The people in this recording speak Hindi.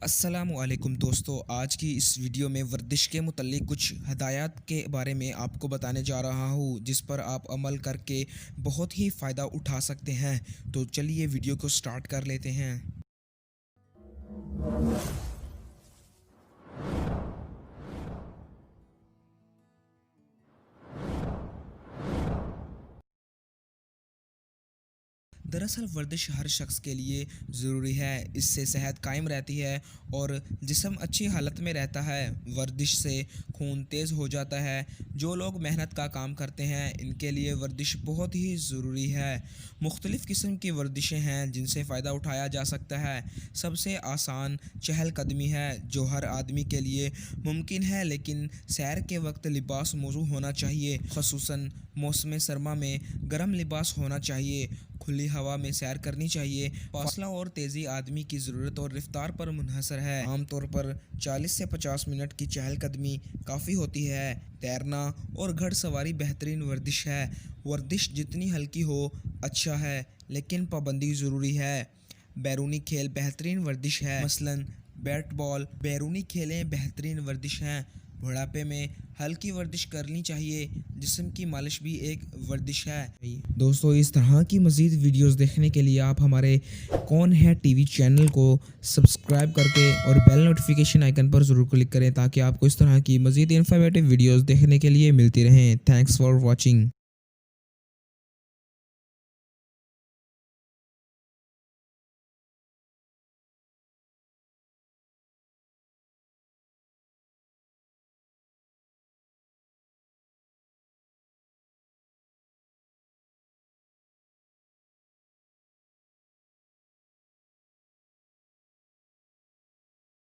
अस्सलामुअलैकुम दोस्तों, आज की इस वीडियो में वर्जिश के मुतल्लिक कुछ हदायत के बारे में आपको बताने जा रहा हूँ, जिस पर आप अमल करके बहुत ही फ़ायदा उठा सकते हैं। तो चलिए वीडियो को स्टार्ट कर लेते हैं। दरअसल वर्जिश हर शख्स के लिए ज़रूरी है। इससे सेहत कायम रहती है और जिस्म अच्छी हालत में रहता है। वर्जिश से खून तेज़ हो जाता है। जो लोग मेहनत का काम करते हैं, इनके लिए वर्जिश बहुत ही ज़रूरी है। मुख्तलिफ़ किस्म की वर्जिशें हैं जिनसे फ़ायदा उठाया जा सकता है। सबसे आसान चहलकदमी है, जो हर आदमी के लिए मुमकिन है, लेकिन सैर के वक्त लिबास मौजू होना चाहिए। ख़ुसूसन मौसम सरमा में गर्म लिबास होना चाहिए। खुली हवा में सैर करनी चाहिए। फासला और तेज़ी आदमी की ज़रूरत और रफ्तार पर मुनहसर है। आमतौर पर 40 से 50 मिनट की चहलकदमी काफ़ी होती है। तैरना और घड़सवारी बेहतरीन वर्जिश है। वर्जिश जितनी हल्की हो अच्छा है, लेकिन पाबंदी ज़रूरी है। बैरूनी खेल बेहतरीन वर्जिश है, मसलन बैट बॉल। बैरूनी खेलें बेहतरीन वर्जिश हैं। बुढ़ापे में हल्की वर्जिश करनी चाहिए। जिस्म की मालिश भी एक वर्जिश है। दोस्तों, इस तरह की मज़ीद वीडियोस देखने के लिए आप हमारे कौन है टीवी चैनल को सब्सक्राइब करके और बेल नोटिफिकेशन आइकन पर ज़रूर क्लिक करें, ताकि आपको इस तरह की मज़ीद इन्फॉर्मेटिव वीडियोस देखने के लिए मिलती रहें। Thanks for watching.